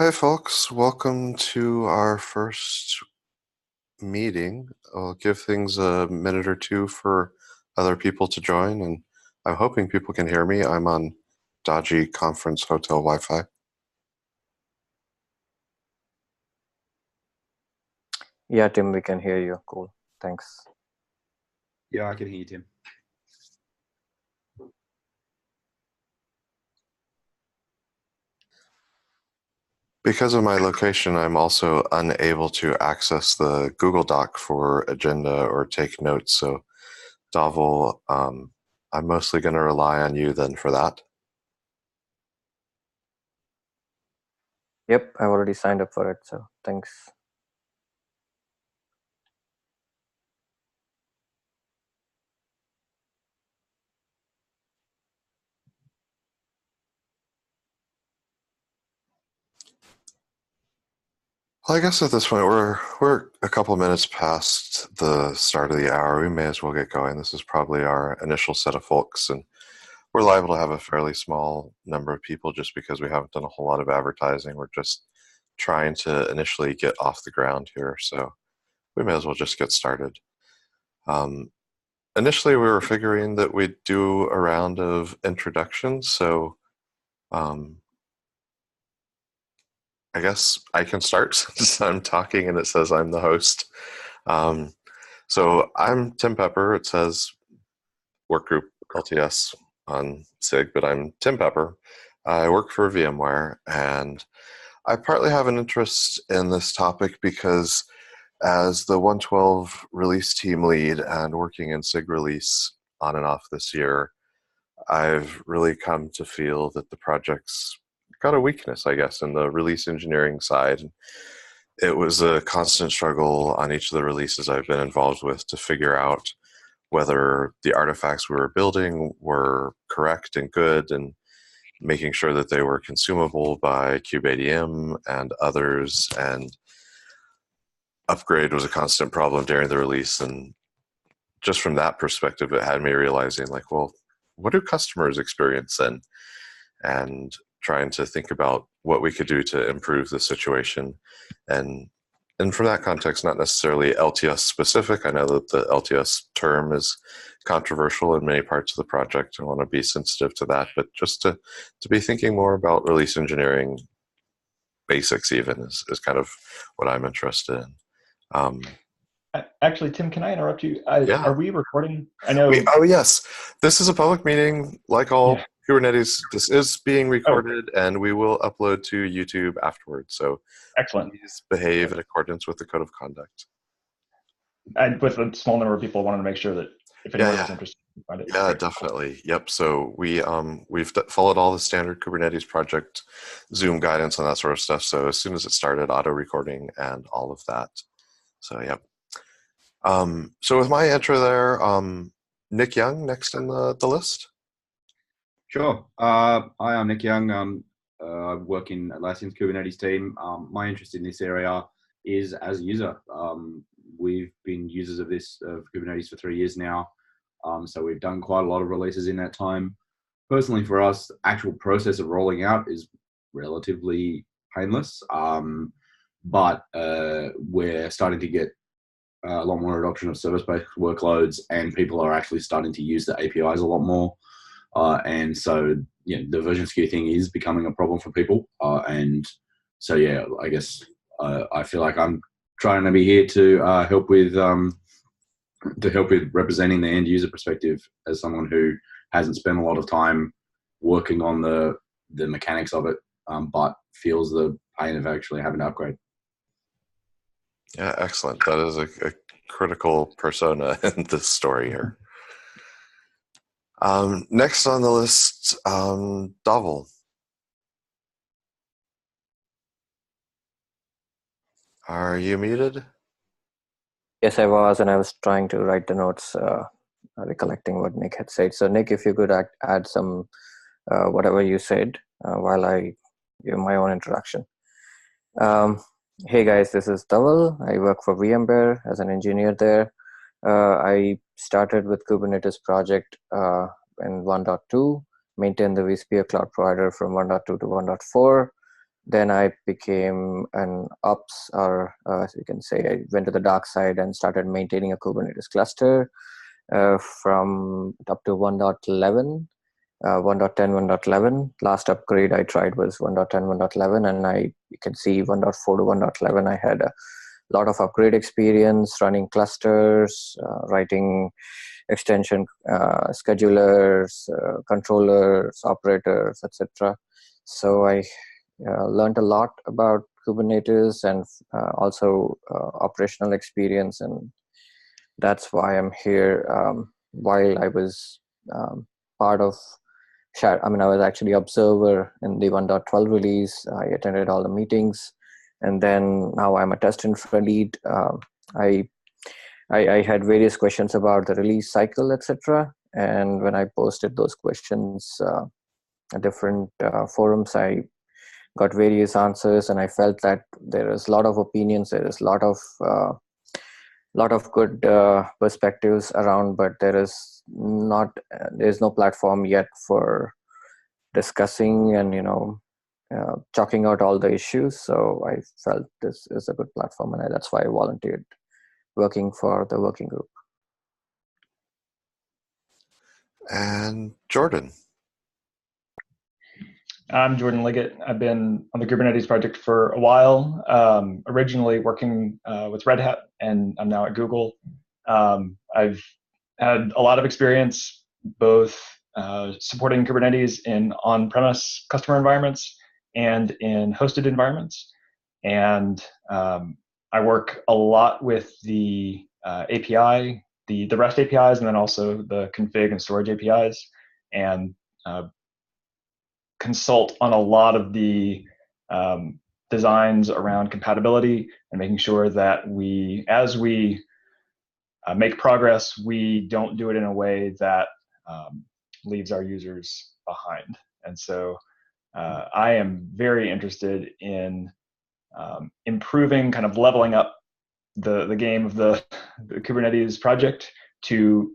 Hi, folks. Welcome to our first meeting. I'll give things a minute or two for other people to join, and I'm hoping people can hear me. I'm on dodgy conference hotel Wi-Fi. Yeah, Tim, we can hear you. Cool. Thanks. Yeah, I can hear you, Tim. Because of my location, I'm also unable to access the Google Doc for agenda or take notes. So, Davel, I'm mostly going to rely on you then for that. Yep, I've already signed up for it, so thanks. Well, I guess at this point we're a couple minutes past the start of the hour. We may as well get going. This is probably our initial set of folks, and we're liable to have a fairly small number of people just because we haven't done a whole lot of advertising. We're just trying to initially get off the ground here, so we may as well just get started. Initially, we were figuring that we'd do a round of introductions, so I guess I can start since I'm talking and it says I'm the host. So I'm Tim Pepper. It says Workgroup LTS on SIG, but I'm Tim Pepper. I work for VMware, and I partly have an interest in this topic because as the 112 release team lead and working in SIG release on and off this year, I've really come to feel that the project's got a weakness, I guess, in the release engineering side. It was a constant struggle on each of the releases I've been involved with to figure out whether the artifacts we were building were correct and good, and making sure that they were consumable by kubeadm and others. And upgrade was a constant problem during the release. And just from that perspective, it had me realizing, like, well, what do customers experience then? And trying to think about what we could do to improve the situation. And from that context, not necessarily LTS specific. I know that the LTS term is controversial in many parts of the project. I want to be sensitive to that, but just to be thinking more about release engineering basics even is kind of what I'm interested in. Actually, Tim, can I interrupt you? Yeah. Are we recording? I know. Oh, yes. This is a public meeting, like all Kubernetes. This is being recorded, and we will upload to YouTube afterwards. So excellent. Please behave in accordance with the code of conduct. And with a small number of people, I wanted to make sure that if anyone is interested, you find it. Yeah, definitely. Yep. So we've followed all the standard Kubernetes project Zoom guidance and that sort of stuff. So as soon as it started, auto recording and all of that. So yep. So with my intro there, Nick Young next in the list. Sure. Hi, I'm Nick Young. I work in Atlassian's Kubernetes team. My interest in this area is as a user. We've been users of Kubernetes for 3 years now. So we've done quite a lot of releases in that time. Personally, for us, the actual process of rolling out is relatively painless. But we're starting to get a lot more adoption of service-based workloads, and people are actually starting to use the APIs a lot more. And so, the version skew thing is becoming a problem for people. And so, I guess I feel like I'm trying to be here to help with representing the end user perspective as someone who hasn't spent a lot of time working on the mechanics of it, but feels the pain of actually having to upgrade. Yeah, excellent. That is a critical persona in this story here. Next on the list, Davel. Are you muted? Yes, I was, and I was trying to write the notes, recollecting what Nick had said. So, Nick, if you could add some whatever you said while I give my own introduction. Hey guys, this is Dhaval. I work for VMware as an engineer there. I started with Kubernetes project in 1.2, maintained the vSphere cloud provider from 1.2 to 1.4. Then I became an ops, or as you can say, I went to the dark side and started maintaining a Kubernetes cluster from up to 1.11. 1.10, 1.11. Last upgrade I tried was 1.10, 1.11, and you can see 1.4 to 1.11. I had a lot of upgrade experience running clusters, writing extension schedulers, controllers, operators, etc. So I learned a lot about Kubernetes and also operational experience, and that's why I'm here. While I was part of I was actually observer in the 1.12 release. I attended all the meetings, and then now I'm a test infra lead. I, I had various questions about the release cycle, etc. And when I posted those questions at different forums, I got various answers, and I felt that there is a lot of opinions, there is a lot of good perspectives around, but there's no platform yet for discussing and chalking out all the issues. So I felt this is a good platform, and that's why I volunteered working for the working group. And Jordan. I'm Jordan Liggett. I've been on the Kubernetes project for a while, originally working with Red Hat, and I'm now at Google. I've had a lot of experience both supporting Kubernetes in on-premise customer environments and in hosted environments. And I work a lot with the API, the REST APIs, and then also the config and storage APIs, and consult on a lot of the designs around compatibility and making sure that as we make progress, we don't do it in a way that leaves our users behind. And so I am very interested in improving, kind of leveling up the game of the Kubernetes project to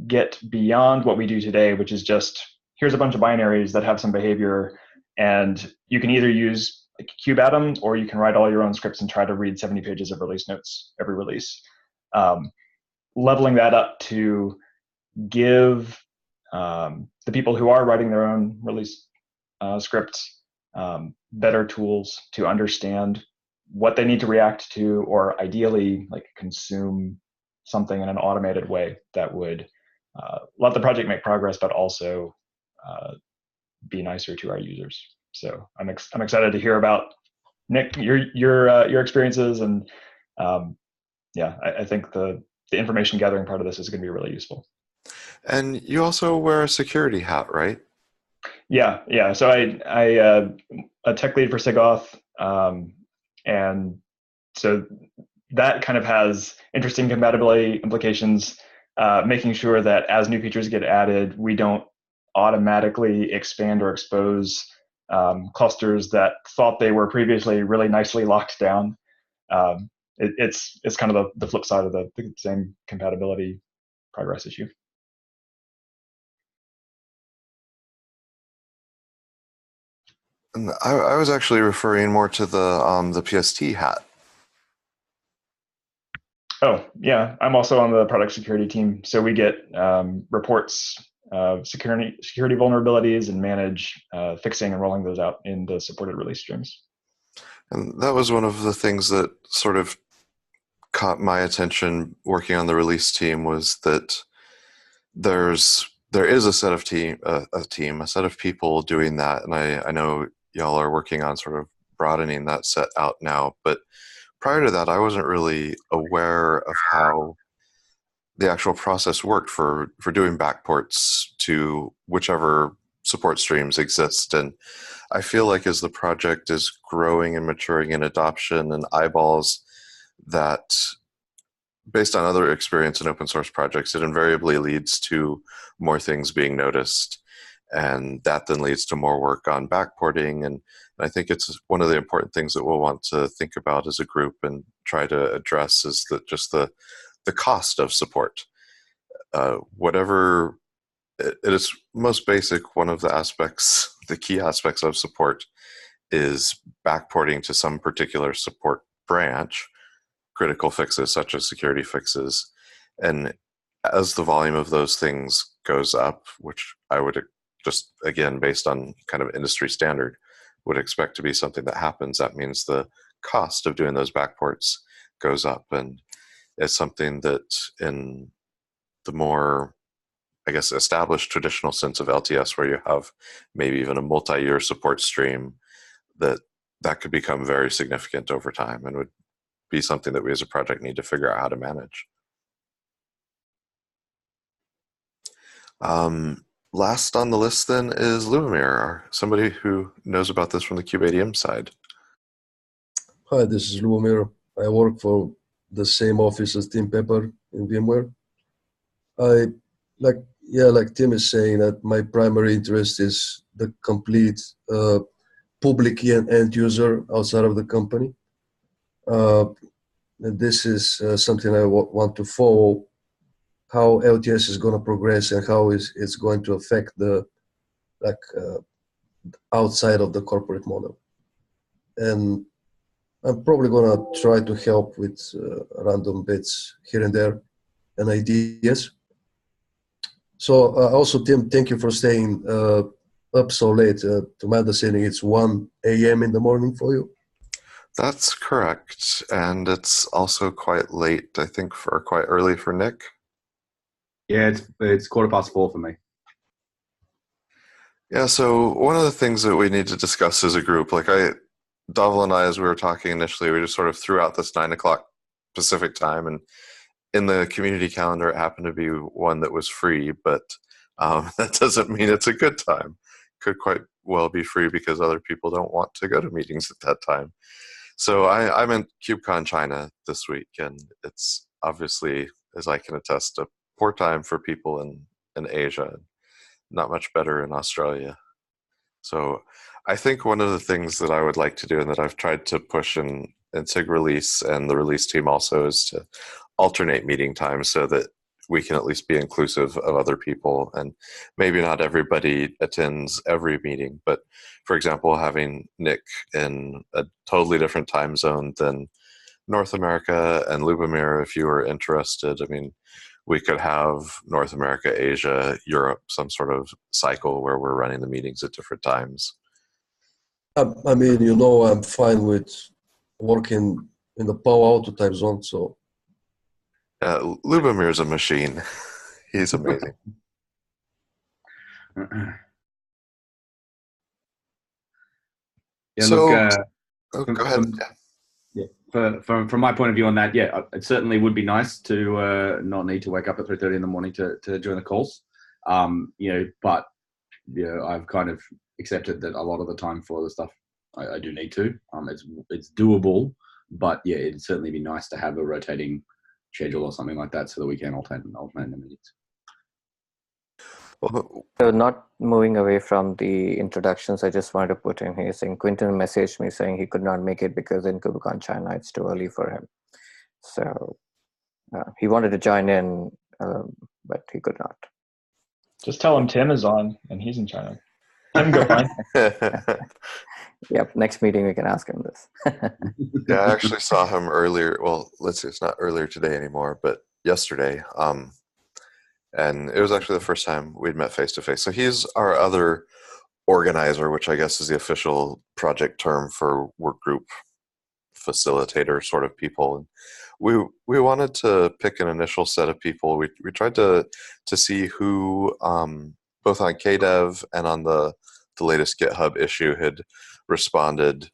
get beyond what we do today, which is just, here's a bunch of binaries that have some behavior, and you can either use like kubeatom, or you can write all your own scripts and try to read 70 pages of release notes every release. Leveling that up to give the people who are writing their own release scripts better tools to understand what they need to react to, or ideally like consume something in an automated way that would let the project make progress, but also be nicer to our users. So I'm excited to hear about, Nick, your experiences, and I think the information gathering part of this is going to be really useful. And you also wear a security hat, right? Yeah. So I a tech lead for SIGAuth, and so that kind of has interesting compatibility implications, making sure that as new features get added, we don't automatically expand or expose clusters that thought they were previously really nicely locked down. It's kind of the flip side of the same compatibility progress issue. And I was actually referring more to the PST hat. Oh, yeah. I'm also on the product security team. So we get reports of security vulnerabilities and manage fixing and rolling those out in the supported release streams. And that was one of the things that sort of caught my attention working on the release team, was that there is a set of a set of people doing that. And I know y'all are working on sort of broadening that set out now, but prior to that, I wasn't really aware of how the actual process worked for doing backports to whichever support streams exist. And I feel like as the project is growing and maturing in adoption and eyeballs, that based on other experience in open source projects, it invariably leads to more things being noticed. And that then leads to more work on backporting. And I think it's one of the important things that we'll want to think about as a group and try to address is that just the cost of support. Whatever it is most basic, one of the key aspects of support is backporting to some particular support branch, critical fixes such as security fixes. And as the volume of those things goes up, which I would just, again, based on kind of industry standard, would expect to be something that happens, that means the cost of doing those backports goes up. And it's something that in the more, I guess, established traditional sense of LTS, where you have maybe even a multi-year support stream, that could become very significant over time and would be something that we as a project need to figure out how to manage. Last on the list then is Lubomir, somebody who knows about this from the KubeADM side. Hi, this is Lubomir. I work for the same office as Tim Pepper in VMware. Like Tim is saying, that my primary interest is the complete public end user outside of the company. And this is something I want to follow, how LTS is going to progress and how it's going to affect the outside of the corporate model. And I'm probably going to try to help with random bits here and there and ideas. So also, Tim, thank you for staying up so late. To my understanding, it's 1 a.m. in the morning for you. That's correct. And it's also quite late, I think, or quite early for Nick. Yeah, it's 4:15 for me. Yeah, so one of the things that we need to discuss as a group, Dhaval and I, as we were talking initially, we just sort of threw out this 9 o'clock Pacific time, and in the community calendar, it happened to be one that was free, but that doesn't mean it's a good time. Could quite well be free because other people don't want to go to meetings at that time. So I'm in KubeCon China this week, and it's obviously, as I can attest, a poor time for people in Asia, not much better in Australia. So I think one of the things that I would like to do, and that I've tried to push in SIG release and the release team also, is to alternate meeting times so that we can at least be inclusive of other people. And maybe not everybody attends every meeting, but for example, having Nick in a totally different time zone than North America, and Lubomir, if you were interested, I mean, we could have North America, Asia, Europe, some sort of cycle where we're running the meetings at different times. I mean, I'm fine with working in the Palo Alto time zone, so. Lubomir's a machine. He's amazing. Yeah, so, look, go ahead. From my point of view on that, yeah, it certainly would be nice to not need to wake up at 3:30 in the morning to join the calls. But I've kind of accepted that a lot of the time for the stuff I do need to. It's doable, but yeah, it'd certainly be nice to have a rotating schedule or something like that so that we can alternate the meetings. So not moving away from the introductions, I just wanted to put in here saying Quinton messaged me saying he could not make it because in KubeCon China it's too early for him. So he wanted to join in, but he could not. Just tell him Tim is on and he's in China. Tim, go fine. Yep, next meeting we can ask him this. Yeah, I actually saw him earlier. Well, let's see, it's not earlier today anymore, but yesterday. And it was actually the first time we'd met face to face. So he's our other organizer, which I guess is the official project term for work group facilitator sort of people. And we wanted to pick an initial set of people. We tried to see who both on KDev and on the latest GitHub issue had responded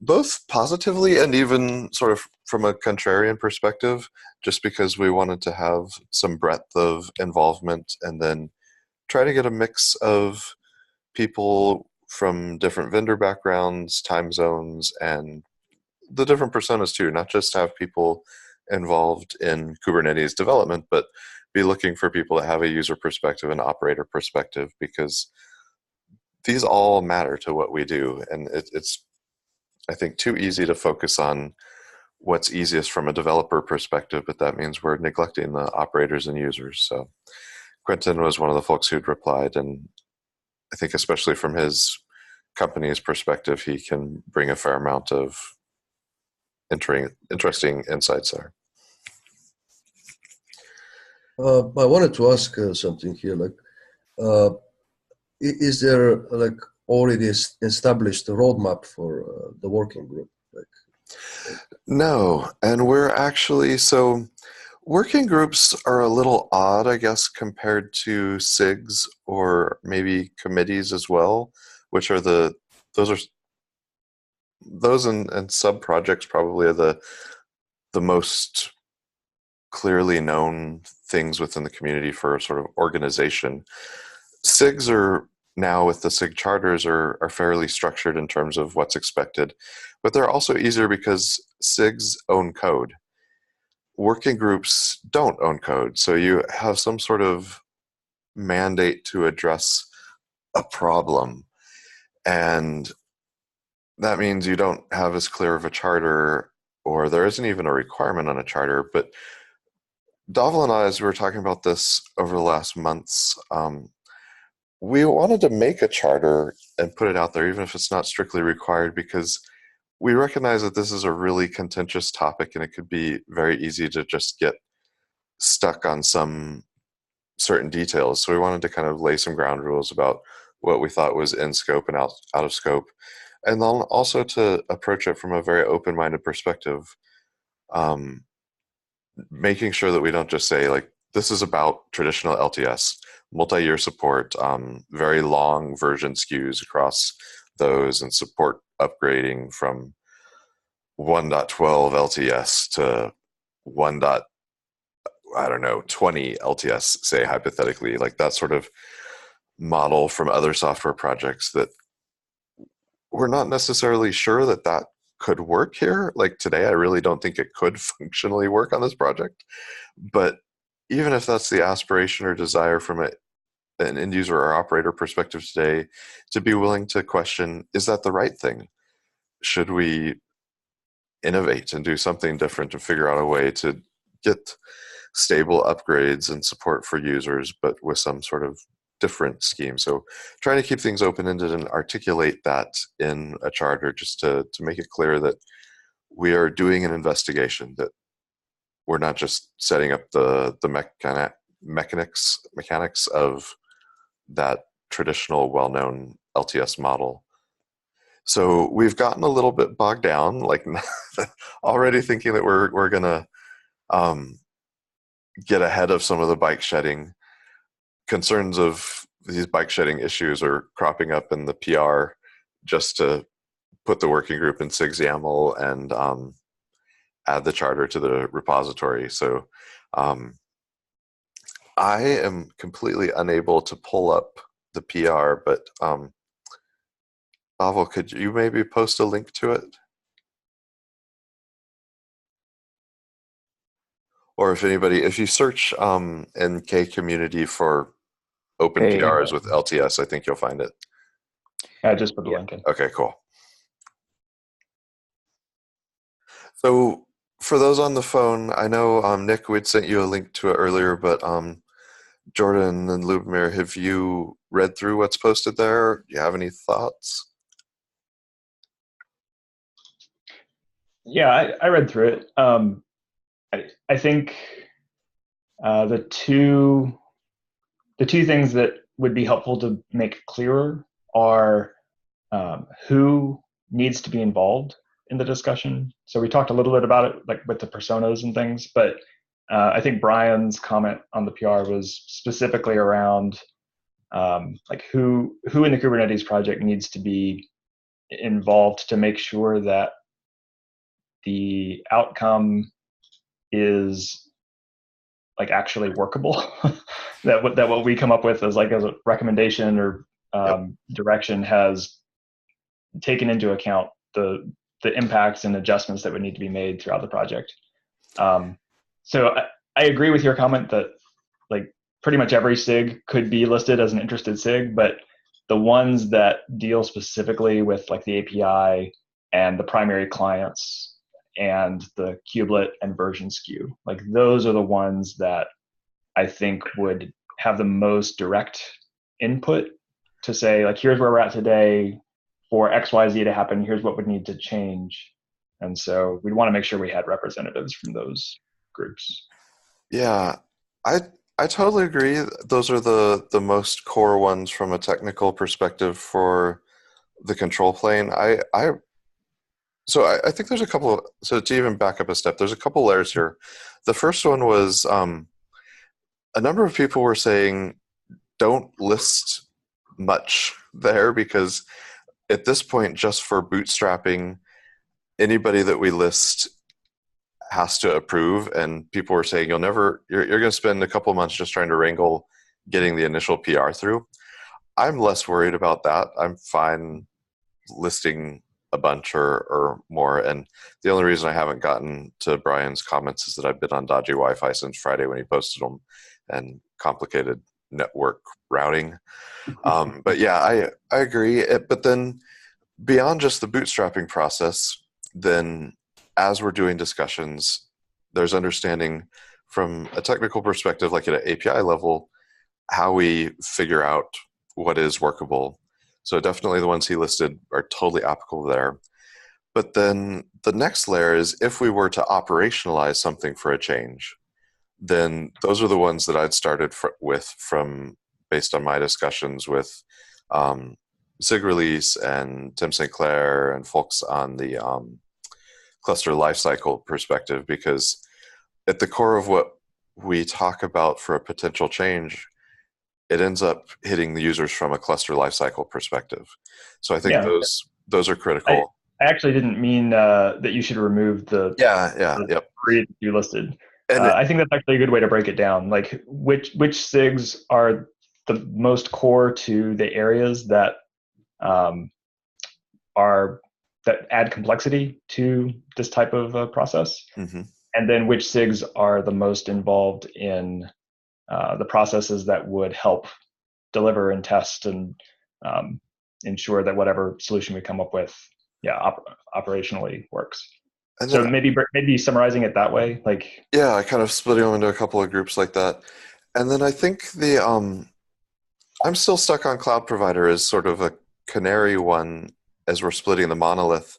both positively and even sort of from a contrarian perspective, just because we wanted to have some breadth of involvement and then try to get a mix of people from different vendor backgrounds, time zones, and the different personas too, not just have people involved in Kubernetes development, but be looking for people that have a user perspective and operator perspective, because these all matter to what we do. And it's, I think, too easy to focus on what's easiest from a developer perspective, but that means we're neglecting the operators and users. So Quentin was one of the folks who'd replied, and I think especially from his company's perspective, he can bring a fair amount of interesting insights there. I wanted to ask something here. Like, is there like already established a roadmap for the working group? No, and we're actually, so working groups are a little odd, I guess, compared to SIGs or maybe committees as well, which are those and sub projects probably are the most clearly known things within the community for sort of organization. SIGs are now, with the SIG charters, are fairly structured in terms of what's expected, but they're also easier because SIGs own code. Working groups don't own code, so you have some sort of mandate to address a problem, and that means you don't have as clear of a charter, or there isn't even a requirement on a charter. But Dhaval and I, as we were talking about this over the last months, we wanted to make a charter and put it out there, even if it's not strictly required, because we recognize that this is a really contentious topic and it could be very easy to just get stuck on some certain details. So we wanted to kind of lay some ground rules about what we thought was in scope and out of scope. And then also to approach it from a very open-minded perspective, making sure that we don't just say, like, this is about traditional LTS, multi-year support, very long version skews across those, and support upgrading from 1.12 LTS to 20 LTS, say, hypothetically, like that sort of model from other software projects that we're not necessarily sure that could work here. Like today, I really don't think it could functionally work on this project. But even if that's the aspiration or desire from an end user or operator perspective today, to be willing to question, is that the right thing? Should we innovate and do something different to figure out a way to get stable upgrades and support for users, but with some sort of different scheme? So trying to keep things open-ended and articulate that in a charter, just to make it clear that we are doing an investigation, that we're not just setting up the mechanics of that traditional well-known LTS model. So we've gotten a little bit bogged down, like already thinking that we're gonna get ahead of some of the bike shedding concerns. Of these bike shedding issues are cropping up in the PR just to put the working group in SIG's YAML and add the charter to the repository. So I am completely unable to pull up the PR, but Dhaval, could you maybe post a link to it? Or if you search NK community for open PRs with LTS, I think you'll find it. I just put the link in. Okay, cool. So for those on the phone, I know Nick, we'd sent you a link to it earlier, but Jordan and Lubomir, have you read through what's posted there? Do you have any thoughts? Yeah, I read through it. I think the two things that would be helpful to make clearer are who needs to be involved in the discussion. So we talked a little bit about it, like with the personas and things, but I think Brian's comment on the PR was specifically around like who in the Kubernetes project needs to be involved to make sure that the outcome is like actually workable. that what we come up with as a recommendation or direction has taken into account the impacts and adjustments that would need to be made throughout the project. So I agree with your comment that like pretty much every SIG could be listed as an interested SIG, but the ones that deal specifically with like the API and the primary clients and the kubelet and version skew, like those are the ones that I think would have the most direct input to say, like, here's where we're at today, for XYZ to happen, here's what would need to change. And so we'd want to make sure we had representatives from those groups. Yeah, I totally agree. Those are the most core ones from a technical perspective for the control plane. I think there's a couple of, so to even back up a step, there's a couple layers here. The first one was a number of people were saying don't list much there because at this point, just for bootstrapping, anybody that we list has to approve, and people were saying you're going to spend a couple months just trying to wrangle getting the initial PR through. I'm less worried about that. I'm fine listing a bunch or more, and the only reason I haven't gotten to Brian's comments is that I've been on dodgy Wi-Fi since Friday when he posted them, and complicated network routing. But yeah, I agree. But then beyond just the bootstrapping process, then as we're doing discussions, there's understanding from a technical perspective, like at an API level, how we figure out what is workable. So definitely the ones he listed are totally applicable there. But then the next layer is if we were to operationalize something for a change, then those are the ones that I'd started with from based on my discussions with Sig Release and Tim St. Clair and folks on the cluster lifecycle perspective, because at the core of what we talk about for a potential change, it ends up hitting the users from a cluster lifecycle perspective. So I think those are critical. I actually didn't mean that you should remove the three that you listed. I think that's actually a good way to break it down. Like which SIGs are the most core to the areas that that add complexity to this type of process, and then which SIGs are the most involved in the processes that would help deliver and test and ensure that whatever solution we come up with, operationally works. And so maybe summarizing it that way, like I kind of splitting them into a couple of groups like that. And then I think the I'm still stuck on cloud provider as sort of a canary one as we're splitting the monolith.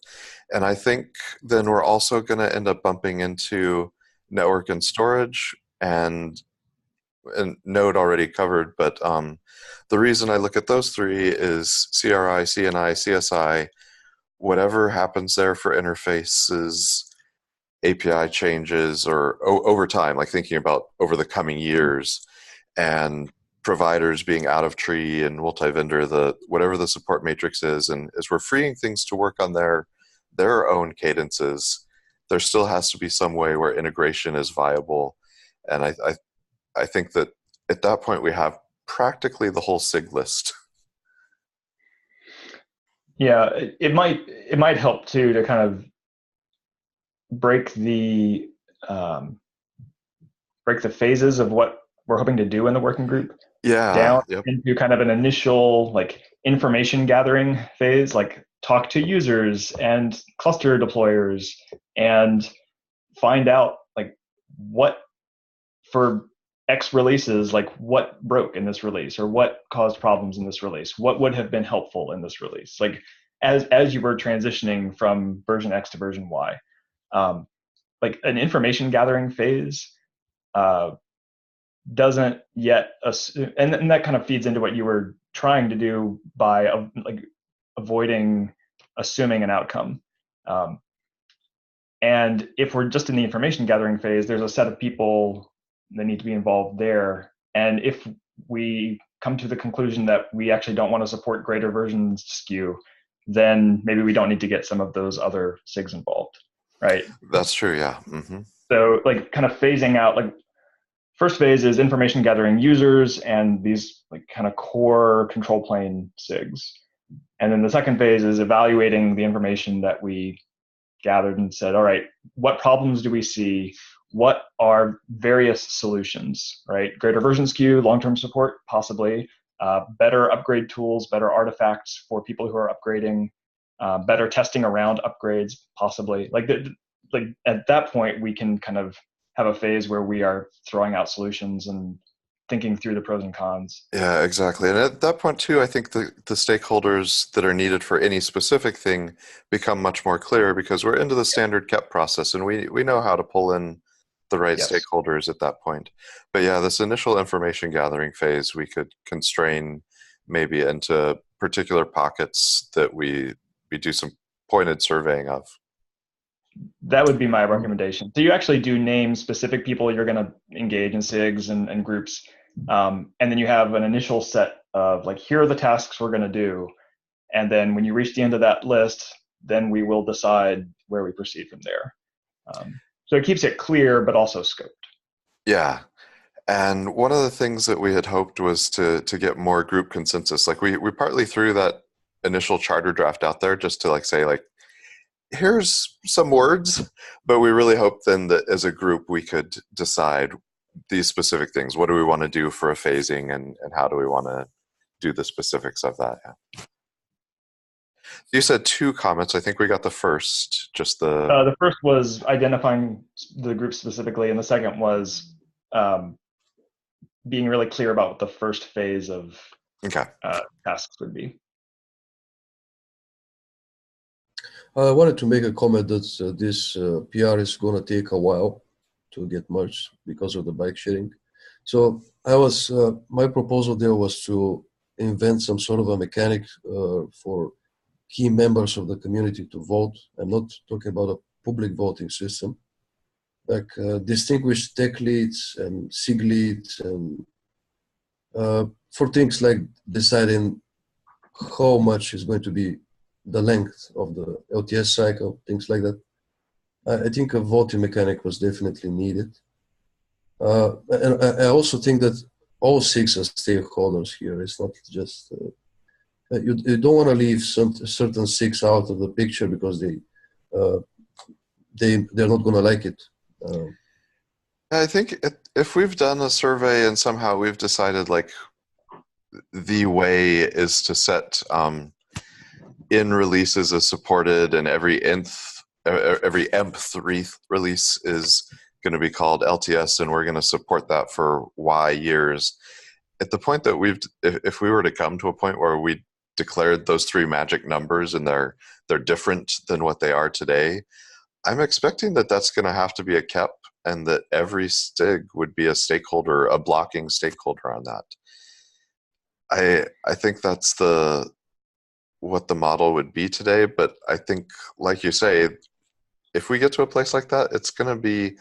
And I think then we're also going to end up bumping into network and storage, and Node already covered. But the reason I look at those three is CRI, CNI, CSI, whatever happens there for interfaces, API changes, or over time, like thinking about over the coming years, and providers being out of tree and multi-vendor, whatever the support matrix is, and as we're freeing things to work on their own cadences, there still has to be some way where integration is viable. And I think that at that point we have practically the whole SIG list. Yeah, it might help too to kind of break the phases of what we're hoping to do in the working group down into kind of an initial like information gathering phase, like talk to users and cluster deployers and find out like what for X releases, like what broke in this release or what caused problems in this release, what would have been helpful in this release, like as you were transitioning from version X to version Y. Like an information gathering phase doesn't yet and that kind of feeds into what you were trying to do by like avoiding assuming an outcome. And if we're just in the information gathering phase, there's a set of people that need to be involved there. And if we come to the conclusion that we actually don't want to support greater versions SKU, then maybe we don't need to get some of those other SIGs involved, right? That's true, yeah. So like kind of phasing out, like first phase is information gathering users and these like kind of core control plane SIGs. And then the second phase is evaluating the information that we gathered and said, all right, what problems do we see? What are various solutions, right? Greater version SKU, long-term support, possibly. Better upgrade tools, better artifacts for people who are upgrading, better testing around upgrades, possibly. Like at that point, we can kind of have a phase where we are throwing out solutions and thinking through the pros and cons. Yeah, exactly. And at that point too, I think the stakeholders that are needed for any specific thing become much more clear because we're into the standard KEP process and we know how to pull in the right Yes. stakeholders at that point. But yeah, this initial information gathering phase, we could constrain maybe into particular pockets that we do some pointed surveying of. That would be my recommendation. So you actually do name specific people you're going to engage in SIGs and groups. And then you have an initial set of like, here are the tasks we're going to do. And then when you reach the end of that list, then we will decide where we proceed from there. So it keeps it clear, but also scoped. Yeah. And one of the things that we had hoped was to get more group consensus. Like we partly threw that initial charter draft out there just to like say like, here's some words, but we really hope then that as a group we could decide these specific things. What do we want to do for a phasing and how do we want to do the specifics of that? Yeah. You said 2 comments. I think we got the first, just The first was identifying the group specifically, and the second was being really clear about what the first phase of tasks would be. I wanted to make a comment that this PR is going to take a while to get merged because of the bike sharing. So my proposal there was to invent some sort of a mechanic for key members of the community to vote. I'm not talking about a public voting system, like distinguished tech leads and SIG leads, and for things like deciding how much is going to be the length of the LTS cycle, things like that. I think a voting mechanic was definitely needed. And I also think that all 6 are stakeholders here. It's not just, you don't want to leave certain 6 out of the picture because they're not going to like it. I think if we've done a survey and somehow we've decided like the way is to set in releases as supported and every nth release is going to be called LTS and we're going to support that for Y years. At the point that if we were to come to a point where we declared those 3 magic numbers and they're different than what they are today, I'm expecting that that's going to have to be a KEP and that every STIG would be a stakeholder, a blocking stakeholder on that. I think that's what the model would be today, but I think, like you say, if we get to a place like that, it's going to be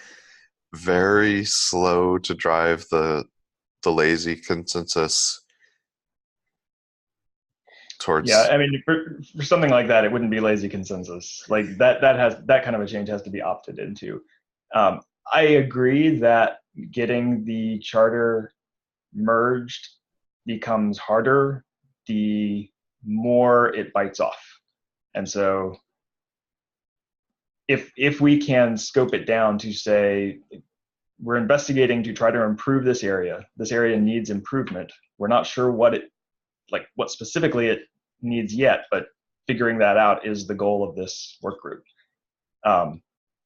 very slow to drive the lazy consensus towards. Yeah, I mean, for something like that, it wouldn't be lazy consensus. Like that kind of a change has to be opted into. I agree that getting the charter merged becomes harder the more it bites off. And so if we can scope it down to say, we're investigating to try to improve this area needs improvement. We're not sure what specifically it needs yet, but figuring that out is the goal of this work group.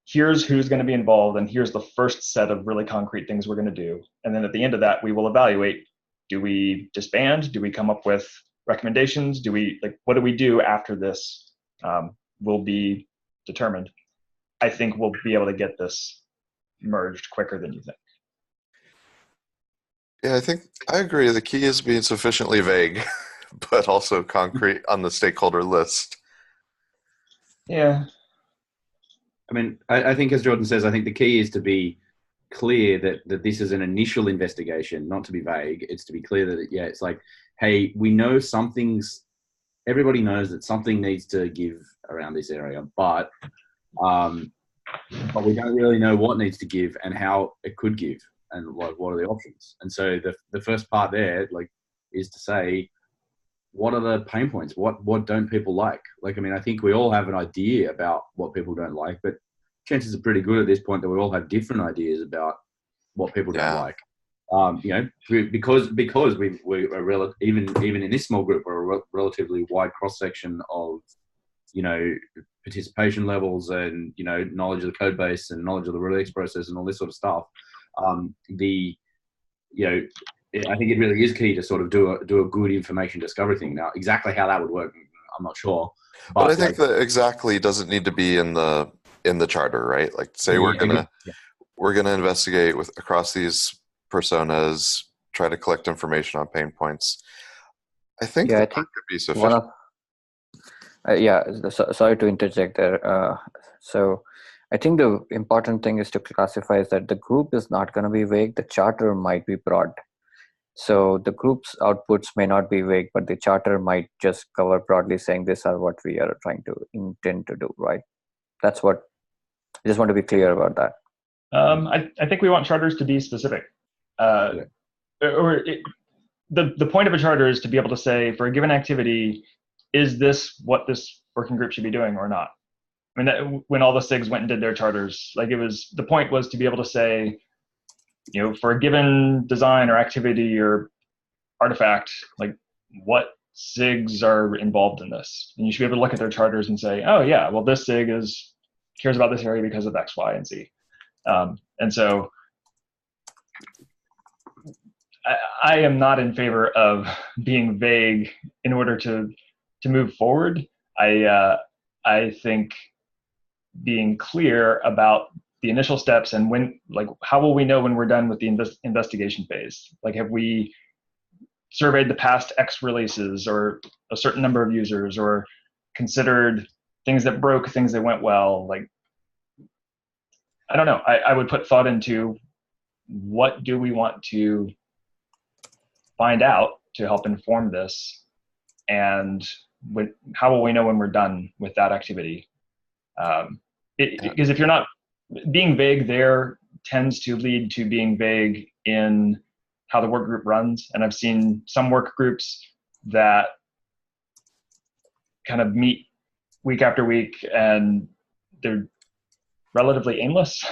Here's who's going to be involved, and here's the first set of really concrete things we're going to do. And then at the end of that, we will evaluate, do we disband? Do we come up with recommendations? What do we do after this will be determined. I think we'll be able to get this merged quicker than you think. Yeah, I agree. The key is being sufficiently vague, but also concrete on the stakeholder list. Yeah. I mean, I think, as Jordan says, I think the key is to be clear that this is an initial investigation, not to be vague. It's to be clear that, it's like, hey, we know everybody knows that something needs to give around this area, but we don't really know what needs to give and how it could give and what are the options. And so the first part there, is to say, what are the pain points? What don't people like? I mean, I think we all have an idea about what people don't like, but chances are pretty good at this point that we all have different ideas about what people don't like. Because we're even in this small group, we're a relatively wide cross section of, participation levels and, knowledge of the code base and knowledge of the release process and all this sort of stuff. I think it really is key to sort of do a good information discovery thing. Now, exactly how that would work, I'm not sure. But I think that exactly doesn't need to be in the charter, right? Like, say we're gonna investigate across these personas, try to collect information on pain points. I think I that think could be sufficient. Sorry to interject there. So I think the important thing is to classify is that the group is not going to be vague. The charter might be broad. So the group's outputs may not be vague, but the charter might just cover broadly saying these are what we are trying to intend to do, right? That's what I just want to be clear about that. I think we want charters to be specific. The point of a charter is to be able to say, for a given activity, is this what this working group should be doing or not? I mean, when all the SIGs went and did their charters, like the point was to be able to say, for a given design or activity or artifact, like what SIGs are involved in this. And you should be able to look at their charters and say, oh yeah, well this SIG cares about this area because of X, Y, and Z. And so I am not in favor of being vague in order to move forward. I think being clear about the initial steps and how will we know when we're done with the investigation phase? Like, have we surveyed the past X releases or a certain number of users, or considered things that broke, things that went well? Like, I don't know. I would put thought into what do we want to find out to help inform this, and how will we know when we're done with that activity? Because if you're not being vague there, tends to lead to being vague in how the work group runs. And I've seen some work groups that kind of meet week after week and they're relatively aimless.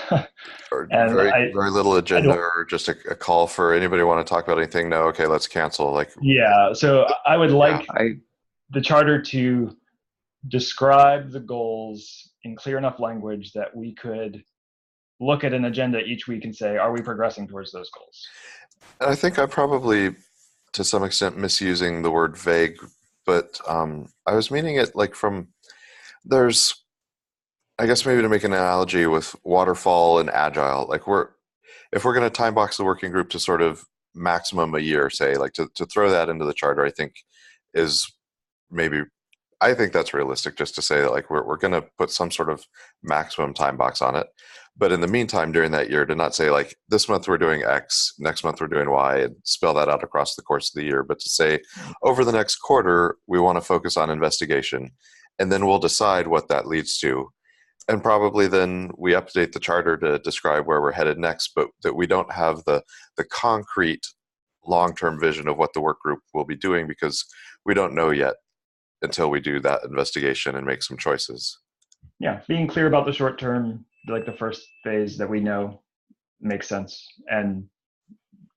Or and very little agenda, or just a call for anybody want to talk about anything? No, okay, let's cancel. Like, yeah, so I would like the charter to describe the goals in clear enough language that we could look at an agenda each week and say, are we progressing towards those goals? I think I'm probably, to some extent, misusing the word vague, but I was meaning it like there's, I guess maybe to make an analogy with waterfall and agile, like if we're going to time box the working group to sort of maximum a year, say, like to throw that into the charter, I think I think that's realistic, just to say that like we're going to put some sort of maximum time box on it. But in the meantime, during that year, to not say like this month we're doing X, next month we're doing Y, and spell that out across the course of the year, but to say over the next quarter, we want to focus on investigation, and then we'll decide what that leads to. And probably then we update the charter to describe where we're headed next, but that we don't have the concrete long-term vision of what the work group will be doing, because we don't know yet until we do that investigation and make some choices. Yeah, being clear about the short term, like the first phase that we know makes sense, and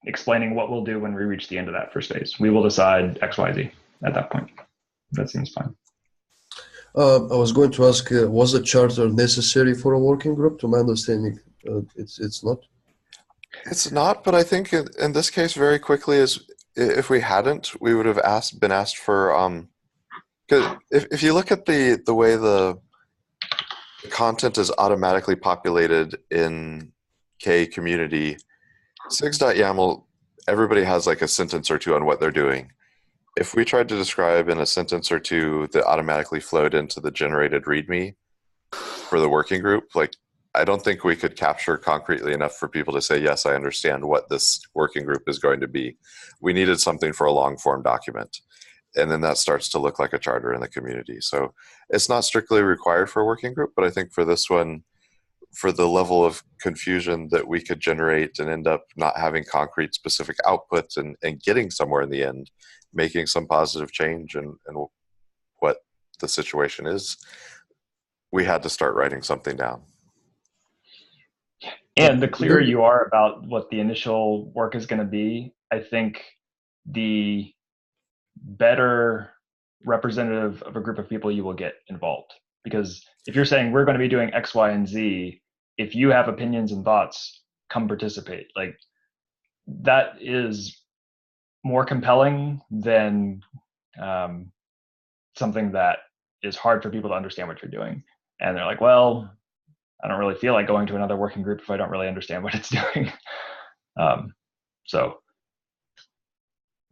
explaining what we'll do when we reach the end of that first phase. We will decide X, Y, Z at that point. That seems fine. I was going to ask, was a charter necessary for a working group? To my understanding, it's not. It's not, but I think in this case, very quickly, if we hadn't, we would have been asked for. Because if you look at the way the content is automatically populated in K community, sigs.yaml, everybody has like a sentence or two on what they're doing. If we tried to describe in a sentence or two that automatically flowed into the generated README for the working group, like I don't think we could capture concretely enough for people to say, yes, I understand what this working group is going to be. We needed something for a long form document. And then that starts to look like a charter in the community. So it's not strictly required for a working group, but I think for this one, for the level of confusion that we could generate and end up not having concrete specific outputs and getting somewhere in the end, making some positive change and what the situation is, we had to start writing something down. And the clearer you are about what the initial work is going to be, I think the better representative of a group of people you will get involved. Because if you're saying we're going to be doing X, Y, and Z, if you have opinions and thoughts, come participate. Like that is more compelling than something that is hard for people to understand what you're doing. And they're like, well, I don't really feel like going to another working group if I don't really understand what it's doing. So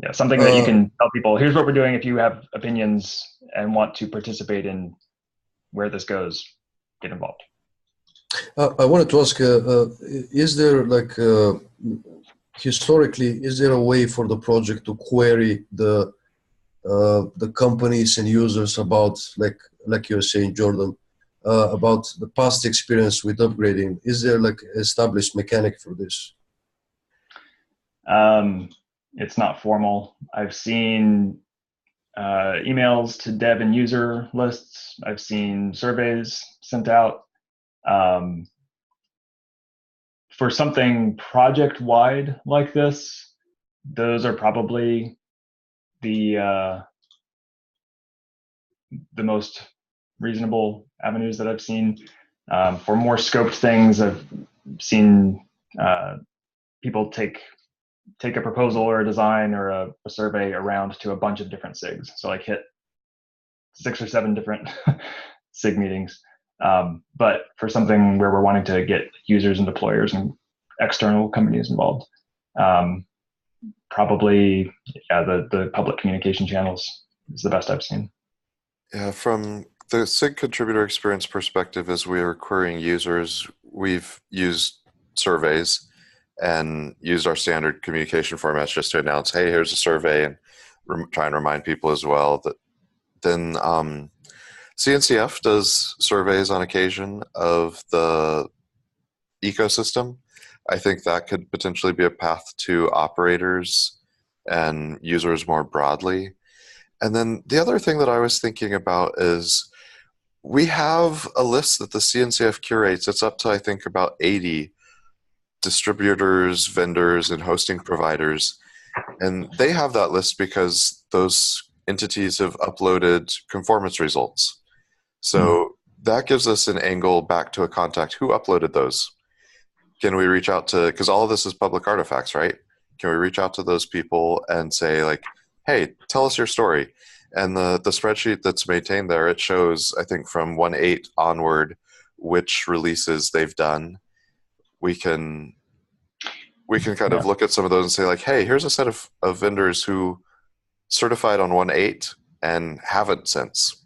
yeah, something that you can tell people, here's what we're doing. If you have opinions and want to participate in where this goes, get involved. I wanted to ask, is there like, historically, is there a way for the project to query the companies and users about, like you were saying, Jordan, about the past experience with upgrading? Is there like established mechanic for this? It's not formal. I've seen emails to dev and user lists. I've seen surveys sent out. For something project-wide like this, those are probably the most reasonable avenues that I've seen. For more scoped things, I've seen people take a proposal or a design or a survey around to a bunch of different SIGs. So like hit 6 or 7 different SIG meetings. But for something where we're wanting to get users and deployers and external companies involved, probably the public communication channels is the best I've seen. Yeah, from the SIG contributor experience perspective, as we are querying users, we've used surveys and used our standard communication formats just to announce, hey, here's a survey, and try and remind people as well. That then CNCF does surveys on occasion of the ecosystem. I think that could potentially be a path to operators and users more broadly. And then the other thing that I was thinking about is we have a list that the CNCF curates. It's up to, I think, about 80 distributors, vendors, and hosting providers. And they have that list because those entities have uploaded conformance results. So that gives us an angle back to a contact. Who uploaded those? Can we reach out to, because all of this is public artifacts, right? Can we reach out to those people and say, like, hey, tell us your story? And the spreadsheet that's maintained there, it shows, I think, from 1.8 onward, which releases they've done. We can kind of look at some of those and say, like, hey, here's a set of vendors who certified on 1.8 and haven't since.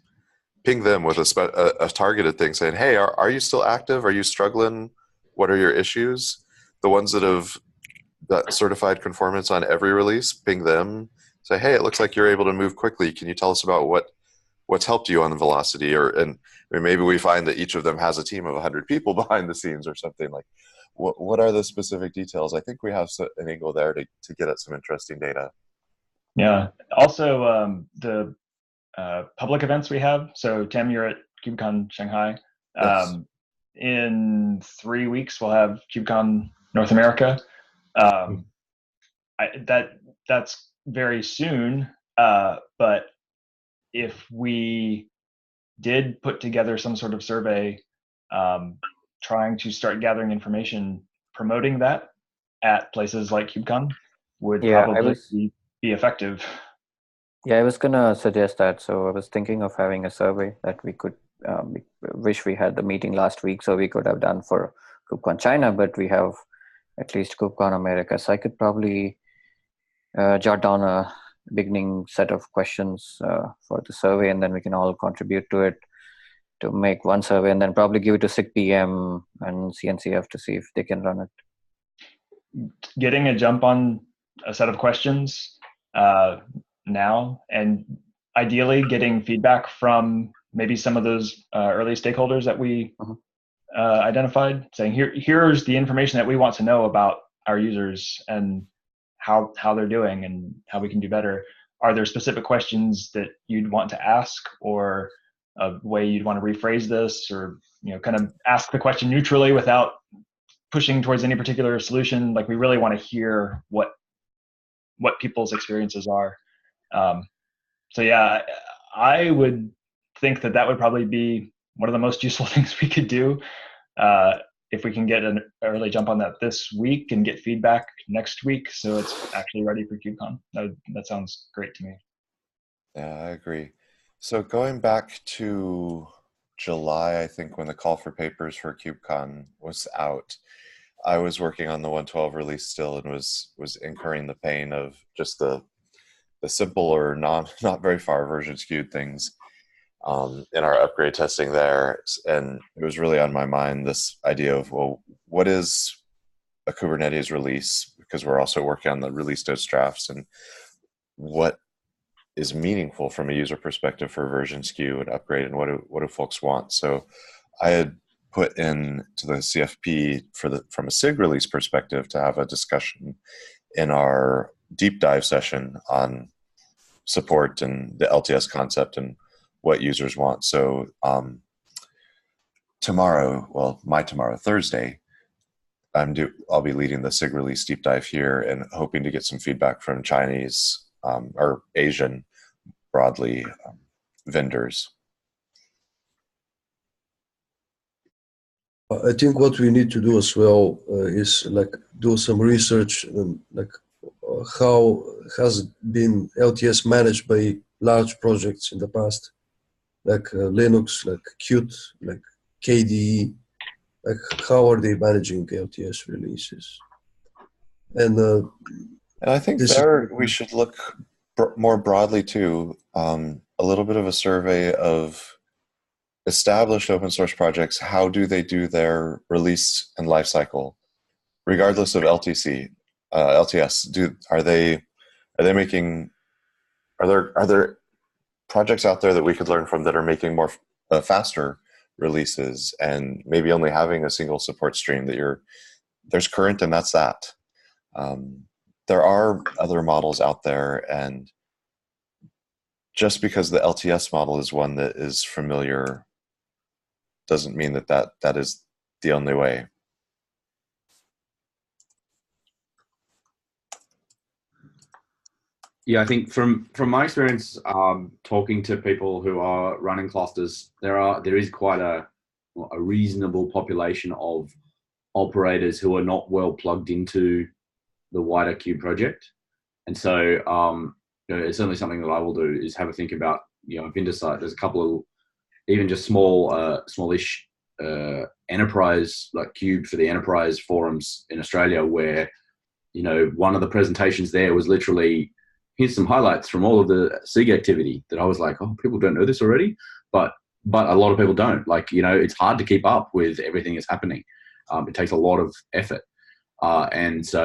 Ping them with a targeted thing saying, hey, are you still active? Are you struggling? What are your issues? The ones that have got certified conformance on every release, ping them. Say, hey, it looks like you're able to move quickly. Can you tell us about what's helped you on the velocity? And maybe we find that each of them has a team of 100 people behind the scenes or something. Like, what are the specific details? I think we have an angle there to get at some interesting data. Yeah. Also, the public events we have. So Tim, you're at KubeCon Shanghai. Yes. In 3 weeks, we'll have KubeCon North America. That's very soon. But if we did put together some sort of survey, trying to start gathering information, promoting that at places like KubeCon would probably be effective. Yeah, I was gonna suggest that. So I was thinking of having a survey that we could, wish we had the meeting last week, so we could have done for KubeCon China, but we have at least KubeCon America. So I could probably jot down a beginning set of questions for the survey, and then we can all contribute to it to make one survey, and then probably give it to SIG PM and CNCF to see if they can run it. Getting a jump on a set of questions now, and ideally getting feedback from maybe some of those early stakeholders that we identified, saying here's the information that we want to know about our users and how they're doing and how we can do better. Are there specific questions that you'd want to ask, or a way you'd want to rephrase this, or kind of ask the question neutrally without pushing towards any particular solution? Like, we really want to hear what people's experiences are. So yeah, I would think that would probably be one of the most useful things we could do. if we can get an early jump on that this week and get feedback next week, so it's actually ready for KubeCon. That sounds great to me. Yeah, I agree. So going back to July, I think when the call for papers for KubeCon was out, I was working on the 112 release still and was incurring the pain of just the simple or not very far version skewed things in our upgrade testing there. And it was really on my mind, this idea of, well, what is a Kubernetes release? Because we're also working on the release notes drafts, and what is meaningful from a user perspective for version skew and upgrade, and what do folks want? So I had put in to the CFP from a SIG release perspective to have a discussion in our deep dive session on support and the LTS concept and what users want. So tomorrow, Thursday, I'll be leading the SIG release deep dive here and hoping to get some feedback from Chinese or Asian broadly vendors. I think what we need to do as well is like do some research and like how has been LTS managed by large projects in the past, like Linux, like Qt, like KDE, like how are they managing LTS releases? And I think there we should look more broadly too, a little bit of a survey of established open source projects. How do they do their release and lifecycle, regardless of LTS? Are there projects out there that we could learn from that are making more faster releases and maybe only having a single support stream that there's current and that's that. There are other models out there, and just because the LTS model is one that is familiar doesn't mean that is the only way. Yeah, I think from my experience, talking to people who are running clusters, there is quite a reasonable population of operators who are not well plugged into the wider Kube project, and so it's certainly something that I will do is have a think about. Vendor site. There's a couple of even just smallish enterprise like Kube for the enterprise forums in Australia, where one of the presentations there was literally, here's some highlights from all of the SIG activity, that I was like, oh, people don't know this already, but a lot of people don't. Like, it's hard to keep up with everything that's happening. It takes a lot of effort, and so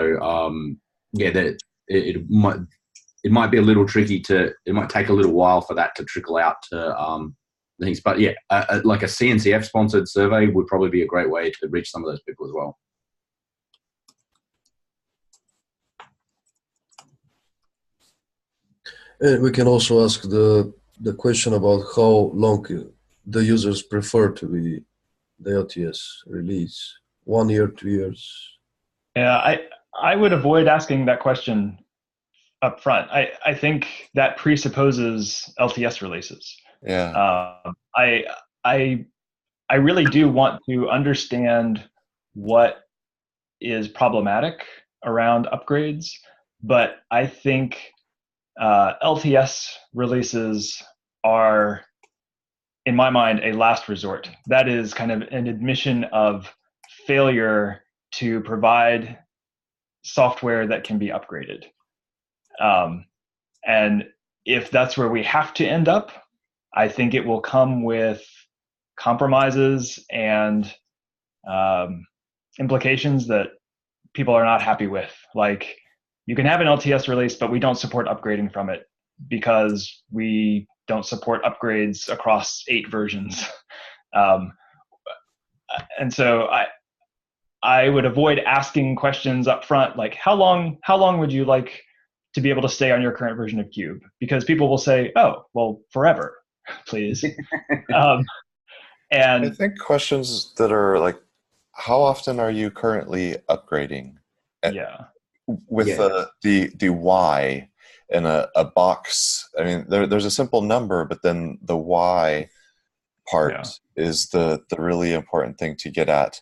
that it might be a little tricky it might take a little while for that to trickle out to things. But yeah, like a CNCF sponsored survey would probably be a great way to reach some of those people as well. we can also ask the question about how long the users prefer to be the LTS release. 1 year, 2 years? Yeah, I would avoid asking that question up front. I think that presupposes LTS releases. Yeah. I really do want to understand what is problematic around upgrades, but I think LTS releases are, in my mind, a last resort. That is kind of an admission of failure to provide software that can be upgraded. And if that's where we have to end up, I think it will come with compromises and implications that people are not happy with. Like, you can have an LTS release, but we don't support upgrading from it because we don't support upgrades across 8 versions. And so I would avoid asking questions up front, like how long would you like to be able to stay on your current version of Kube? Because people will say, oh, well, forever, please. And I think questions that are like, how often are you currently upgrading? Yeah. With the why in a box. I mean, there's a simple number, but then the why part is the really important thing to get at.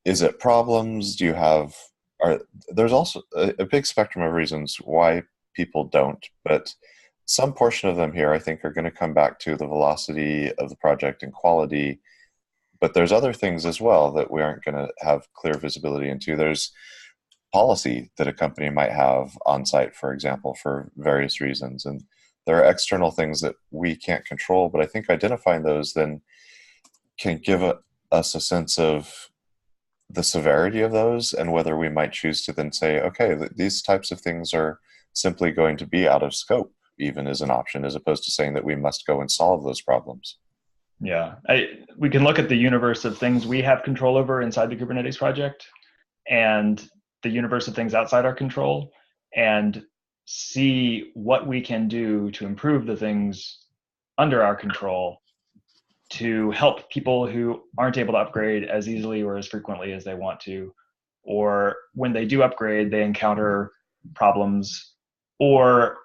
is it problems? Do you have, there's also a big spectrum of reasons why people don't, but some portion of them here I think are going to come back to the velocity of the project and quality, but there's other things as well that we aren't going to have clear visibility into. There's policy that a company might have on site, for example, for various reasons. And there are external things that we can't control, but I think identifying those then can give us a sense of the severity of those and whether we might choose to then say, okay, these types of things are simply going to be out of scope, even as an option, as opposed to saying that we must go and solve those problems. Yeah, we can look at the universe of things we have control over inside the Kubernetes project and the universe of things outside our control and see what we can do to improve the things under our control to help people who aren't able to upgrade as easily or as frequently as they want to, or when they do upgrade, they encounter problems, or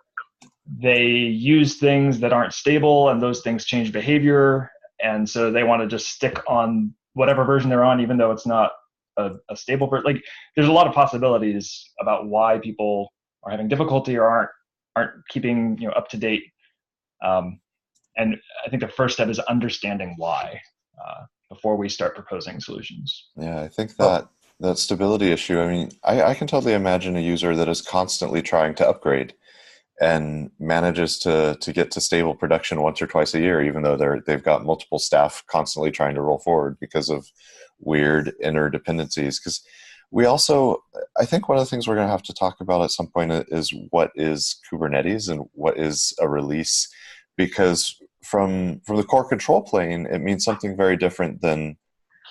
they use things that aren't stable and those things change behavior. And so they want to just stick on whatever version they're on, even though it's not a stable version. Like, there's a lot of possibilities about why people are having difficulty or aren't keeping up to date. And I think the first step is understanding why before we start proposing solutions. Yeah, I think that stability issue, I mean, I can totally imagine a user that is constantly trying to upgrade and manages to get to stable production once or twice a year, even though they've got multiple staff constantly trying to roll forward because of weird interdependencies. Because we also, I think one of the things we're going to have to talk about at some point is what is Kubernetes and what is a release, because from the core control plane, it means something very different than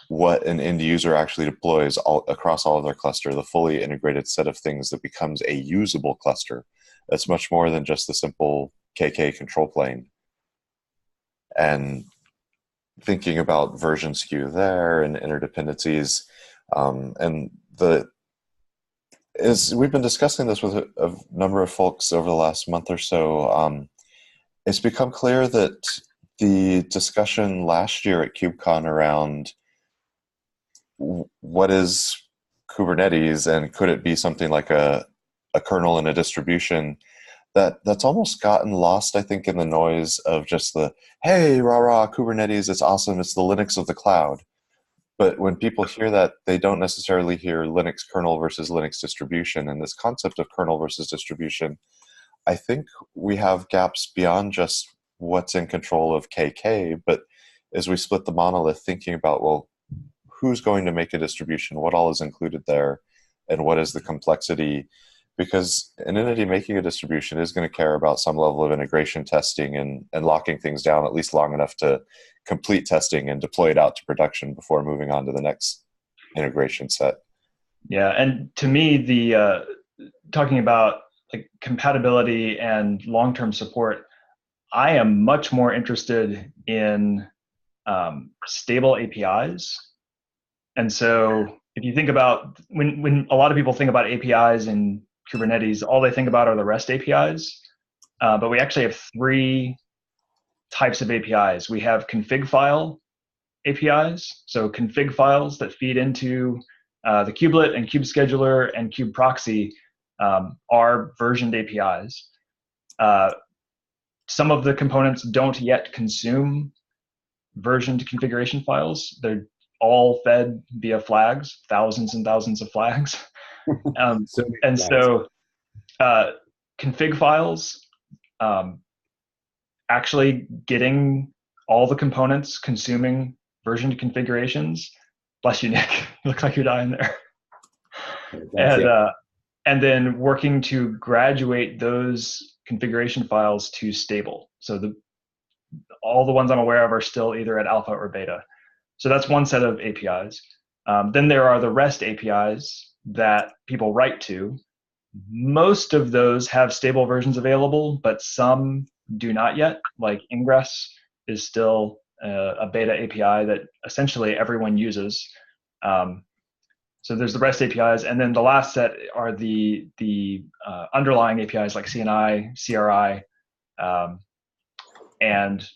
what an end user actually deploys across all of their cluster, the fully integrated set of things that becomes a usable cluster. That's much more than just the simple KK control plane. And thinking about version skew there and interdependencies, and we've been discussing this with a number of folks over the last month or so, it's become clear that the discussion last year at KubeCon around what is Kubernetes and could it be something like a kernel in a distribution, that's almost gotten lost, I think, in the noise of just the, hey, rah, Kubernetes, it's awesome, it's the Linux of the cloud. But when people hear that, they don't necessarily hear Linux kernel versus Linux distribution. And this concept of kernel versus distribution, I think we have gaps beyond just what's in control of KK, but as we split the monolith, thinking about, well, who's going to make a distribution, what all is included there, and what is the complexity? Because an entity making a distribution is going to care about some level of integration testing and locking things down at least long enough to complete testing and deploy it out to production before moving on to the next integration set. Yeah, and to me, the talking about like compatibility and long-term support, I am much more interested in stable APIs. And so if you think about when a lot of people think about APIs in Kubernetes, all they think about are the REST APIs. But we actually have three types of APIs. We have config file APIs, so config files that feed into the kubelet and kube scheduler and kube proxy are versioned APIs. Some of the components don't yet consume versioned configuration files. They're all fed via flags, thousands and thousands of flags. So config files, actually getting all the components consuming versioned configurations. Bless you, Nick. You look like you're dying there. And then working to graduate those configuration files to stable. So all the ones I'm aware of are still either at alpha or beta. So that's one set of APIs. Then there are the REST APIs that people write to. Most of those have stable versions available, but some do not yet. Like Ingress is still a beta API that essentially everyone uses. So there's the REST APIs, and then the last set are the underlying APIs like CNI, CRI, and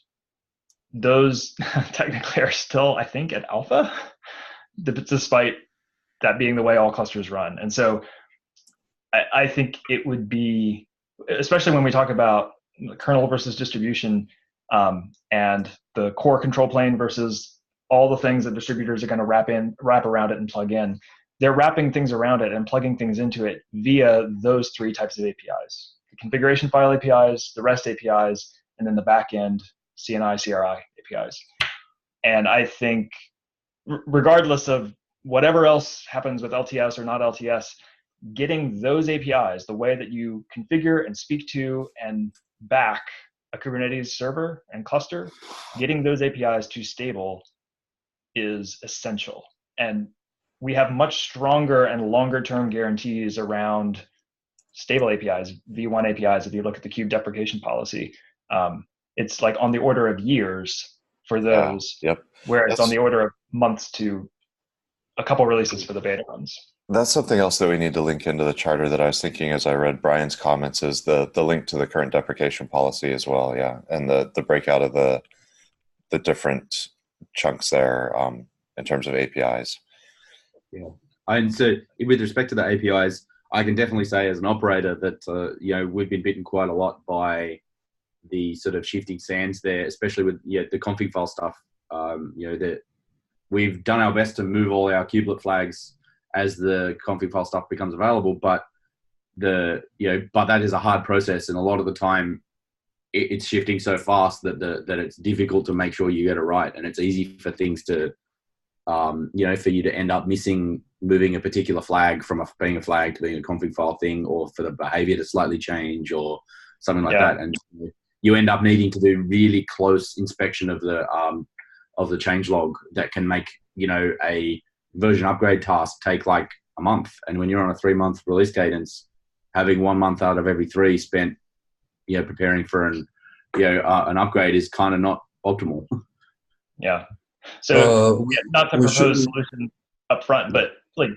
those technically are still, I think, at alpha, despite that being the way all clusters run. And so I think it would be, especially when we talk about kernel versus distribution, and the core control plane versus all the things that distributors are going to wrap around it and plug in. They're wrapping things around it and plugging things into it via those three types of APIs: the configuration file APIs, the REST APIs, and then the backend CNI, CRI APIs. And I think regardless of whatever else happens with LTS or not LTS, getting those APIs, the way that you configure and speak to and back a Kubernetes server and cluster, getting those APIs to stable is essential. And we have much stronger and longer term guarantees around stable APIs, V1 APIs. If you look at the kube deprecation policy, it's like on the order of years for those, where it's on the order of months to a couple releases for the beta runs. That's something else that we need to link into the charter that I was thinking as I read Brian's comments, is the link to the current deprecation policy as well, and the breakout of the different chunks there in terms of APIs. Yeah, and so with respect to the APIs, I can definitely say as an operator that we've been bitten quite a lot by the sort of shifting sands there, especially with the config file stuff. That we've done our best to move all our kubelet flags as the config file stuff becomes available, but but that is a hard process, and a lot of the time it's shifting so fast that it's difficult to make sure you get it right, and it's easy for things to for you to end up moving a particular flag from being a flag to being a config file thing, or for the behavior to slightly change or something like that, and you end up needing to do really close inspection of the changelog that can make a version upgrade task take like a month. And when you're on a 3-month release cadence, having 1 month out of every 3 spent preparing for an upgrade is kind of not optimal. Yeah. So not to propose solution up front, but like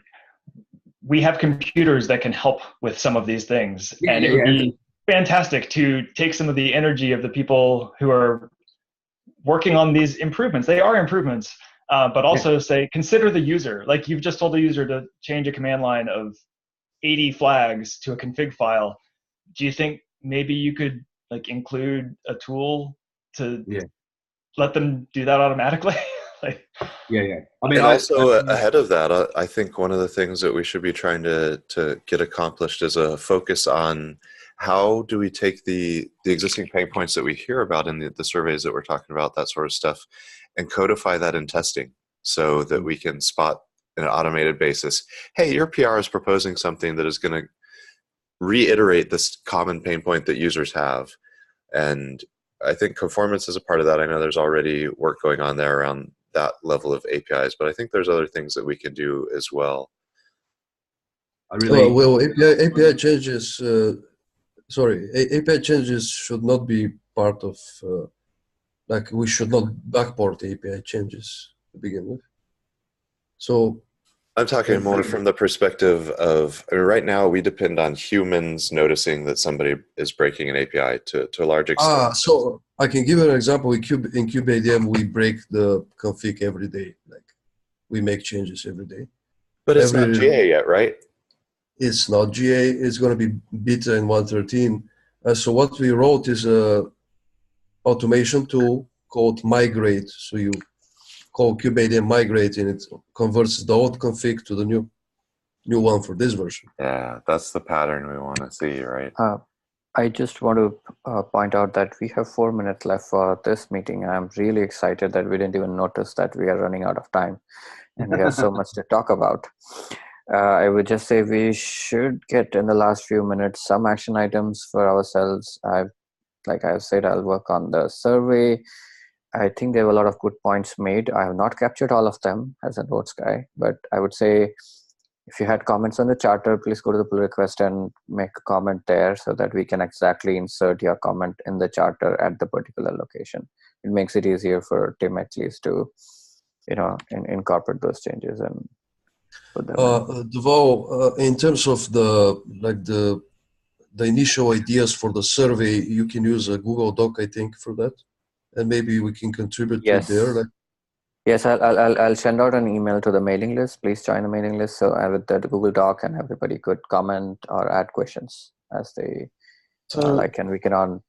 we have computers that can help with some of these things, and it would be fantastic to take some of the energy of the people who are working on these improvements. They are improvements, but also say, consider the user. Like you've just told the user to change a command line of 80 flags to a config file. Do you think maybe you could like include a tool to let them do that automatically? I mean, also ahead of that, I think one of the things that we should be trying to get accomplished is a focus on how do we take the existing pain points that we hear about in the surveys that we're talking about, that sort of stuff, and codify that in testing so that we can spot in an automated basis, hey, your PR is proposing something that is going to reiterate this common pain point that users have. And I think conformance is a part of that. I know there's already work going on there around that level of APIs, but I think there's other things that we can do as well. API changes. API changes should not be part of. We should not backport API changes to begin with. So I'm talking more from the perspective of, right now we depend on humans noticing that somebody is breaking an API to a large extent. So I can give you an example. In kubeadm, we break the config every day. Like we make changes every day. But it's not GA yet, right? It's not GA. It's going to be beta in 1.13. So what we wrote is a automation tool called migrate. So you call kubeadm migrate, and it converts the old config to the new one for this version. Yeah, that's the pattern we want to see, right? I just want to point out that we have 4 minutes left for this meeting. I'm really excited that we didn't even notice that we are running out of time, and we have so much to talk about. I would just say we should get in the last few minutes some action items for ourselves. Like I've said, I'll work on the survey. I think there were a lot of good points made. I have not captured all of them as a notes guy, but I would say if you had comments on the charter, please go to the pull request and make a comment there so that we can exactly insert your comment in the charter at the particular location. It makes it easier for Tim at least to, incorporate those changes and put them in. Deval, in terms of the initial ideas for the survey, you can use a Google Doc, I think, for that. And maybe we can contribute to there. Yes, I'll send out an email to the mailing list. Please join the mailing list. So with the Google Doc, and everybody could comment or add questions as they So, like, and we can come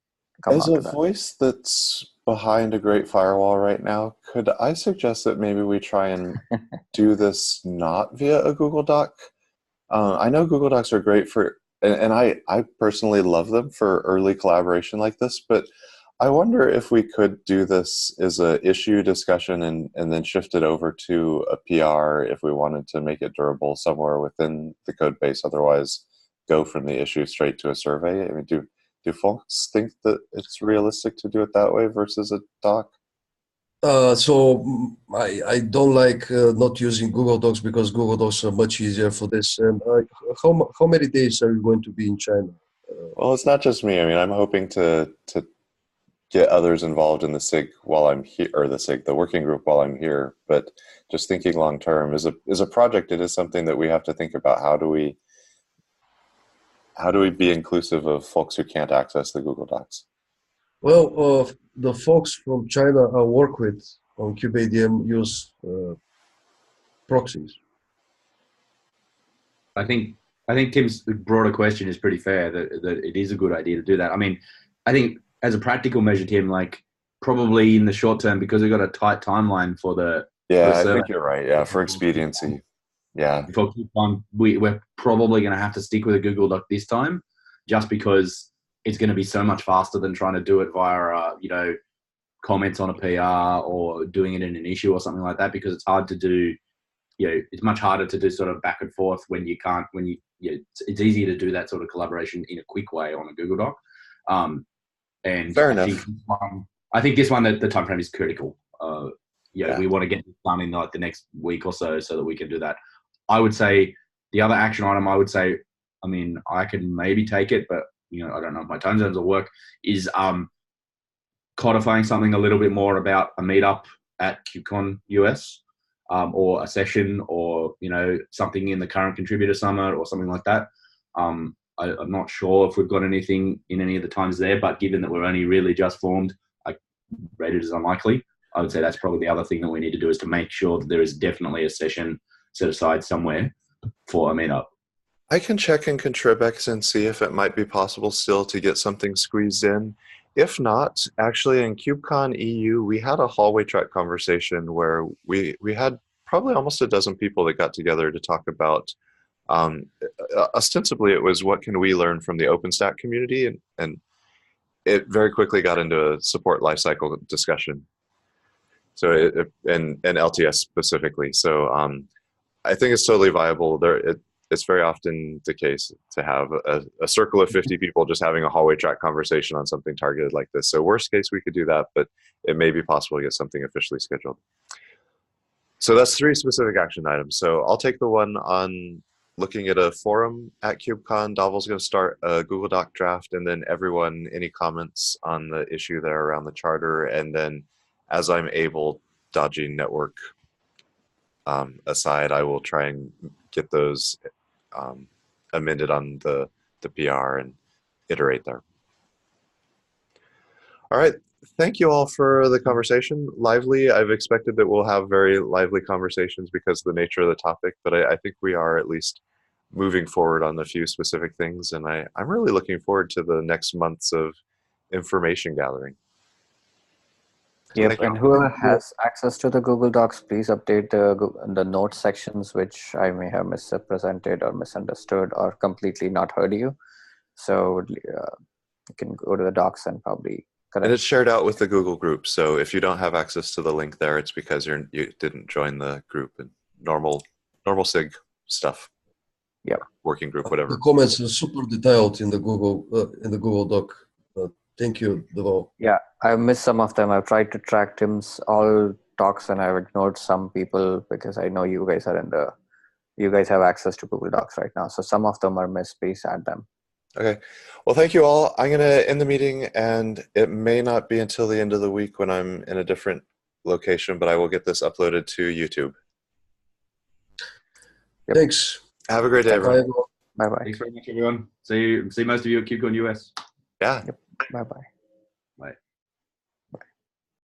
as on a to that. voice that's behind a great firewall right now, could I suggest that maybe we try and do this not via a Google Doc? I know Google Docs are great for, and I personally love them for early collaboration like this, but I wonder if we could do this as a issue discussion and then shift it over to a PR if we wanted to make it durable somewhere within the code base. Otherwise, go from the issue straight to a survey. I mean, do folks think that it's realistic to do it that way versus a doc? I don't like not using Google Docs because Google Docs are much easier for this. And how many days are you going to be in China? Well, it's not just me. I mean, I'm hoping to get others involved in the SIG while I'm here, or the working group while I'm here. But just thinking long term is a project. It is something that we have to think about. How do we be inclusive of folks who can't access the Google Docs? Well, the folks from China I work with on KubeADM use proxies. I think Tim's broader question is pretty fair, that it is a good idea to do that. I mean, I think as a practical measure, Tim, like probably in the short term, because we've got a tight timeline for the Yeah, I survey. think you're right. Yeah, for expediency. Yeah. For Coupon, we're probably going to have to stick with a Google Doc this time, just because it's going to be so much faster than trying to do it via, comments on a PR or doing it in an issue or something like that, because it's hard to do. It's much harder to do sort of back and forth when you can't, it's easier to do that sort of collaboration in a quick way on a Google Doc. And Fair enough. I think this one, the time frame is critical. Yeah. We want to get this done in like the next week or so that we can do that. I would say the other action item, I mean, I can maybe take it, but I don't know if my time zones will work, is codifying something a little bit more about a meetup at KubeCon US, or a session, or something in the current contributor summit or something like that. I'm not sure if we've got anything in any of the times there, but given that we're only really just formed, I rate it as unlikely. I would say that's probably the other thing that we need to do, is to make sure that there is definitely a session set aside somewhere for a meetup. I can check in Contribex and see if it might be possible still to get something squeezed in. If not, actually in KubeCon EU, we had a hallway track conversation where we had probably almost a dozen people that got together to talk about, ostensibly it was what can we learn from the OpenStack community, and it very quickly got into a support lifecycle discussion. So and LTS specifically. So I think it's totally viable. It's very often the case to have a circle of 50 people just having a hallway track conversation on something targeted like this. So worst case, we could do that, but it may be possible to get something officially scheduled. So that's 3 specific action items. So I'll take the one on looking at a forum at KubeCon. Davel's going to start a Google Doc draft, and then everyone, any comments on the issue there around the charter, and then as I'm able, dodging network aside, I will try and get those amended on the PR and iterate there. All right. Thank you all for the conversation. Lively. I've expected that we'll have very lively conversations because of the nature of the topic, but I think we are at least moving forward on a few specific things, and I'm really looking forward to the next months of information gathering. Yep, and whoever has access to the Google Docs, please update the notes sections, which I may have misrepresented or misunderstood or completely not heard you. So you can go to the docs and probably correct. And it's shared out with the Google group. So if you don't have access to the link there, it's because you didn't join the group and normal SIG stuff. Yep. Working group, whatever. The comments are super detailed in the Google Doc. Thank you, Devo. Yeah, I missed some of them. I've tried to track Tim's all talks, and I've ignored some people because I know you guys have access to Google Docs right now. So some of them are missed. Please add them. Okay. Well, thank you all. I'm going to end the meeting, and it may not be until the end of the week when I'm in a different location, but I will get this uploaded to YouTube. Yep. Thanks. Have a great day, everyone. Bye-bye. Thanks very much, everyone. See most of you at KubeCon US. Yeah. Yep. Bye-bye. Bye.